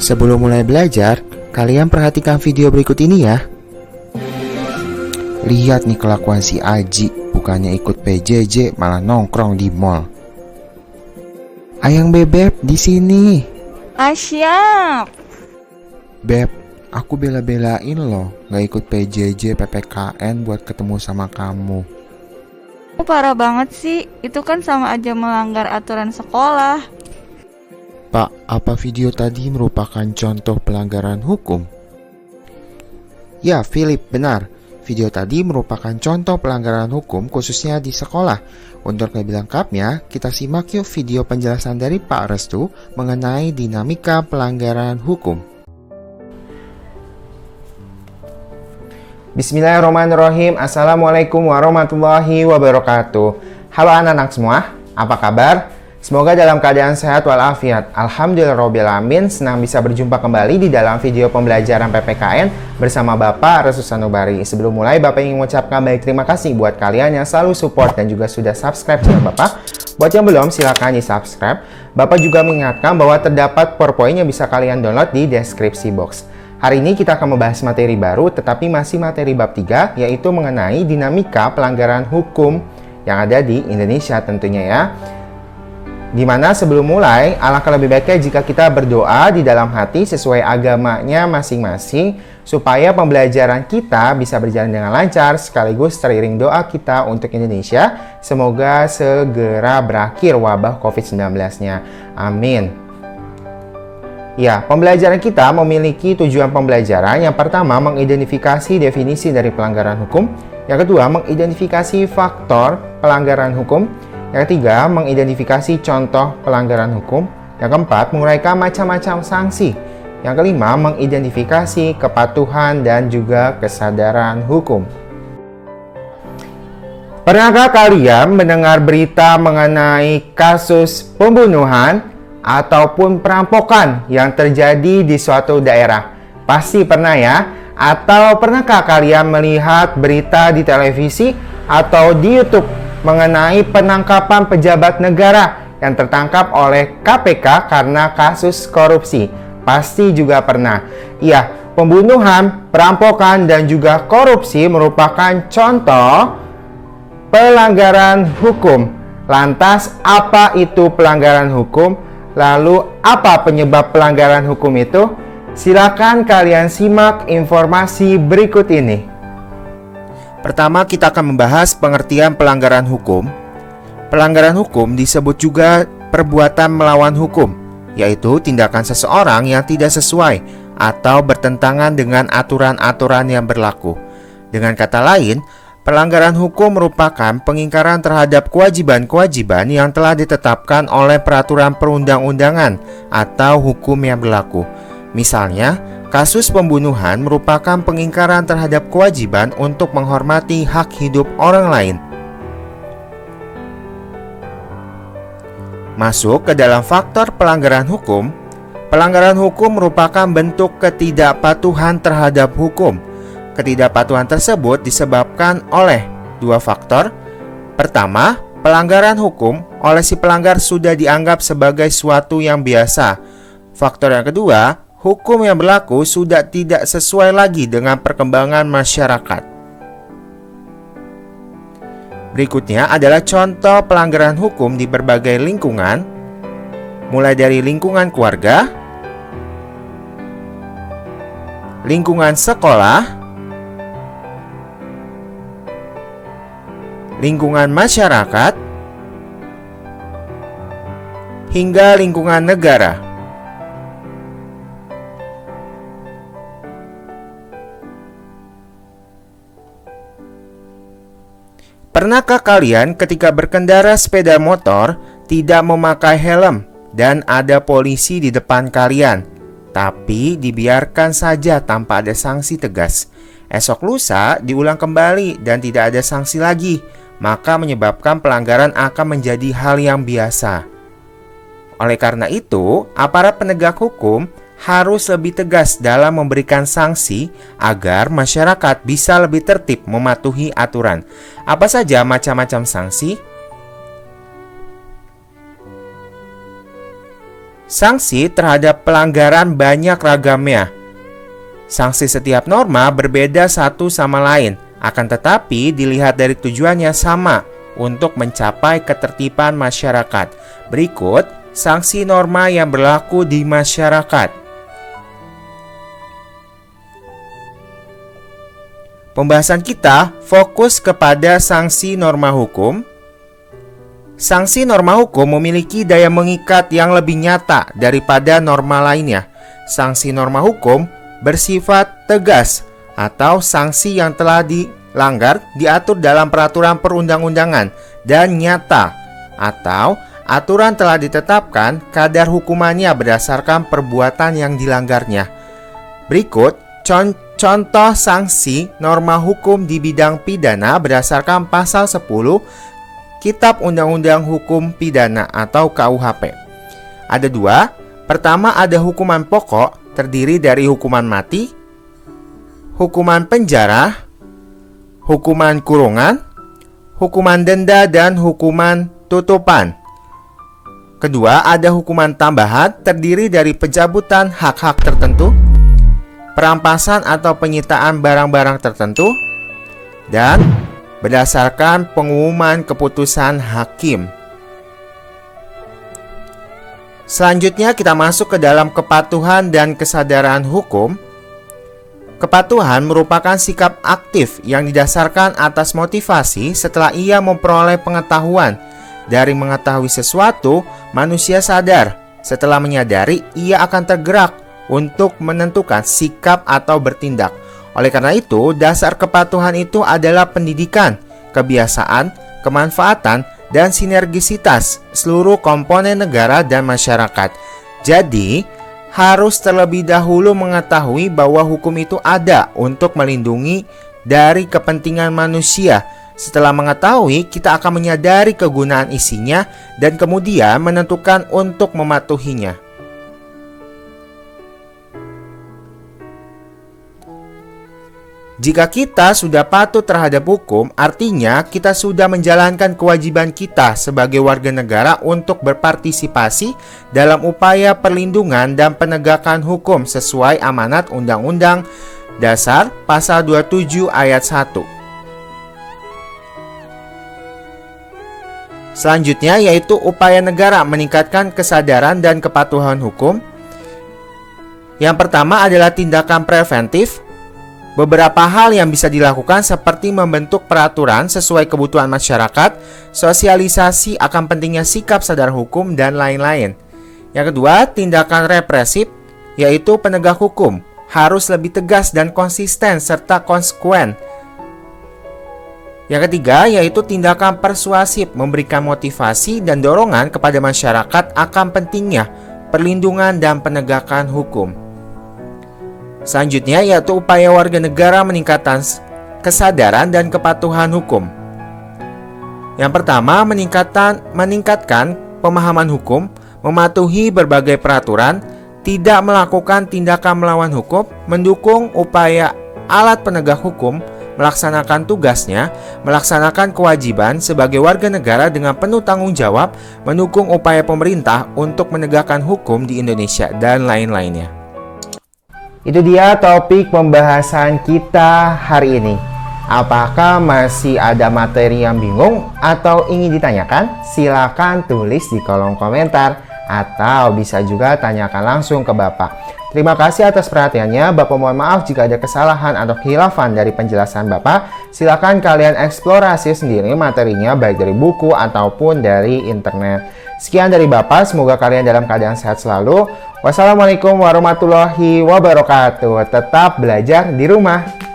Sebelum mulai belajar, kalian perhatikan video berikut ini ya. Lihat nih kelakuan si Aji, bukannya ikut PJJ malah nongkrong di mall. Ayang Bebek di sini. Siap. Beb, aku bela-belain loh gak ikut PJJ PPKN buat ketemu sama kamu. Parah banget sih, itu kan sama aja melanggar aturan sekolah. Pak, apa video tadi merupakan contoh pelanggaran hukum? Ya, Philip, benar. Video tadi merupakan contoh pelanggaran hukum khususnya di sekolah. Untuk lebih lengkapnya, kita simak yuk video penjelasan dari Pak Restu mengenai dinamika pelanggaran hukum. Bismillahirrahmanirrahim. Assalamualaikum warahmatullahi wabarakatuh. Halo anak-anak semua, apa kabar? Semoga dalam keadaan sehat walafiat. Alhamdulillahirrahmanirrahim. Senang bisa berjumpa kembali di dalam video pembelajaran PPKN bersama Bapak Restu Sanubari. Sebelum mulai, Bapak ingin mengucapkan baik terima kasih buat kalian yang selalu support dan juga sudah subscribe channel Bapak. Buat yang belum, silakan di subscribe. Bapak juga mengingatkan bahwa terdapat PowerPoint yang bisa kalian download di deskripsi box. Hari ini kita akan membahas materi baru, tetapi masih materi bab 3, yaitu mengenai dinamika pelanggaran hukum yang ada di Indonesia tentunya ya. Dimana sebelum mulai, alangkah lebih baiknya jika kita berdoa di dalam hati sesuai agamanya masing-masing, supaya pembelajaran kita bisa berjalan dengan lancar, sekaligus teriring doa kita untuk Indonesia. Semoga segera berakhir wabah COVID-19-nya. Amin. Ya, pembelajaran kita memiliki tujuan pembelajaran. Yang pertama, mengidentifikasi definisi dari pelanggaran hukum. Yang kedua, mengidentifikasi faktor pelanggaran hukum. Yang ketiga, mengidentifikasi contoh pelanggaran hukum. Yang keempat, menguraikan macam-macam sanksi. Yang kelima, mengidentifikasi kepatuhan dan juga kesadaran hukum. Pernahkah kalian mendengar berita mengenai kasus pembunuhan ataupun perampokan yang terjadi di suatu daerah? Pasti pernah ya? Atau pernahkah kalian melihat berita di televisi atau di YouTube mengenai penangkapan pejabat negara yang tertangkap oleh KPK karena kasus korupsi? Pasti juga pernah. Iya, pembunuhan, perampokan, dan juga korupsi merupakan contoh pelanggaran hukum. Lantas, apa itu pelanggaran hukum? Lalu, apa penyebab pelanggaran hukum itu? Silakan kalian simak informasi berikut ini. Pertama, kita akan membahas pengertian pelanggaran hukum. Pelanggaran hukum disebut juga perbuatan melawan hukum, yaitu tindakan seseorang yang tidak sesuai atau bertentangan dengan aturan-aturan yang berlaku. Dengan kata lain, pelanggaran hukum merupakan pengingkaran terhadap kewajiban-kewajiban yang telah ditetapkan oleh peraturan perundang-undangan atau hukum yang berlaku. Misalnya, kasus pembunuhan merupakan pengingkaran terhadap kewajiban untuk menghormati hak hidup orang lain. Masuk ke dalam faktor pelanggaran hukum. Pelanggaran hukum merupakan bentuk ketidakpatuhan terhadap hukum. Ketidakpatuhan tersebut disebabkan oleh dua faktor. Pertama, pelanggaran hukum oleh si pelanggar sudah dianggap sebagai suatu yang biasa. Faktor yang kedua, hukum yang berlaku sudah tidak sesuai lagi dengan perkembangan masyarakat. Berikutnya adalah contoh pelanggaran hukum di berbagai lingkungan, mulai dari lingkungan keluarga, lingkungan sekolah, lingkungan masyarakat, hingga lingkungan negara. Pernahkah kalian ketika berkendara sepeda motor tidak memakai helm dan ada polisi di depan kalian, tapi dibiarkan saja tanpa ada sanksi tegas? Esok lusa diulang kembali dan tidak ada sanksi lagi, maka menyebabkan pelanggaran akan menjadi hal yang biasa. Oleh karena itu, aparat penegak hukum harus lebih tegas dalam memberikan sanksi agar masyarakat bisa lebih tertib mematuhi aturan. Apa saja macam-macam sanksi? Sanksi terhadap pelanggaran banyak ragamnya. Sanksi setiap norma berbeda satu sama lain, akan tetapi dilihat dari tujuannya sama untuk mencapai ketertiban masyarakat. Berikut sanksi norma yang berlaku di masyarakat. Pembahasan kita fokus kepada sanksi norma hukum. Sanksi norma hukum memiliki daya mengikat yang lebih nyata daripada norma lainnya. Sanksi norma hukum bersifat tegas atau sanksi yang telah dilanggar diatur dalam peraturan perundang-undangan dan nyata atau aturan telah ditetapkan kadar hukumannya berdasarkan perbuatan yang dilanggarnya. Berikut contoh sanksi norma hukum di bidang pidana berdasarkan pasal 10 Kitab Undang-Undang Hukum Pidana atau KUHP. Ada dua. Pertama, ada hukuman pokok terdiri dari hukuman mati, hukuman penjara, hukuman kurungan, hukuman denda, dan hukuman tutupan. Kedua, ada hukuman tambahan terdiri dari pencabutan hak-hak tertentu, perampasan atau penyitaan barang-barang tertentu, dan berdasarkan pengumuman keputusan hakim. Selanjutnya kita masuk ke dalam kepatuhan dan kesadaran hukum. Kepatuhan merupakan sikap aktif yang didasarkan atas motivasi setelah ia memperoleh pengetahuan. Dari mengetahui sesuatu, manusia sadar. Setelah menyadari, ia akan tergerak untuk menentukan sikap atau bertindak. Oleh karena itu, dasar kepatuhan itu adalah pendidikan, kebiasaan, kemanfaatan, dan sinergisitas seluruh komponen negara dan masyarakat. Jadi, harus terlebih dahulu mengetahui bahwa hukum itu ada untuk melindungi dari kepentingan manusia. Setelah mengetahui, kita akan menyadari kegunaan isinya dan kemudian menentukan untuk mematuhinya. Jika kita sudah patuh terhadap hukum, artinya kita sudah menjalankan kewajiban kita sebagai warga negara untuk berpartisipasi dalam upaya perlindungan dan penegakan hukum sesuai amanat Undang-Undang Dasar Pasal 27 Ayat 1. Selanjutnya yaitu upaya negara meningkatkan kesadaran dan kepatuhan hukum. Yang pertama adalah tindakan preventif. Beberapa hal yang bisa dilakukan seperti membentuk peraturan sesuai kebutuhan masyarakat, sosialisasi akan pentingnya sikap sadar hukum, dan lain-lain. Yang kedua, tindakan represif, yaitu penegak hukum harus lebih tegas dan konsisten serta konsekuen. Yang ketiga, yaitu tindakan persuasif, memberikan motivasi dan dorongan kepada masyarakat akan pentingnya perlindungan dan penegakan hukum. Selanjutnya yaitu upaya warga negara meningkatkan kesadaran dan kepatuhan hukum. Yang pertama, meningkatkan pemahaman hukum, mematuhi berbagai peraturan, tidak melakukan tindakan melawan hukum, mendukung upaya alat penegak hukum, melaksanakan tugasnya, melaksanakan kewajiban sebagai warga negara dengan penuh tanggung jawab, mendukung upaya pemerintah untuk menegakkan hukum di Indonesia, dan lain-lainnya. Itu dia topik pembahasan kita hari ini. Apakah masih ada materi yang bingung atau ingin ditanyakan? Silakan tulis di kolom komentar atau bisa juga tanyakan langsung ke Bapak. Terima kasih atas perhatiannya. Bapak mohon maaf jika ada kesalahan atau khilafan dari penjelasan Bapak. Silakan kalian eksplorasi sendiri materinya baik dari buku ataupun dari internet. Sekian dari Bapak, semoga kalian dalam keadaan sehat selalu. Wassalamualaikum warahmatullahi wabarakatuh. Tetap belajar di rumah.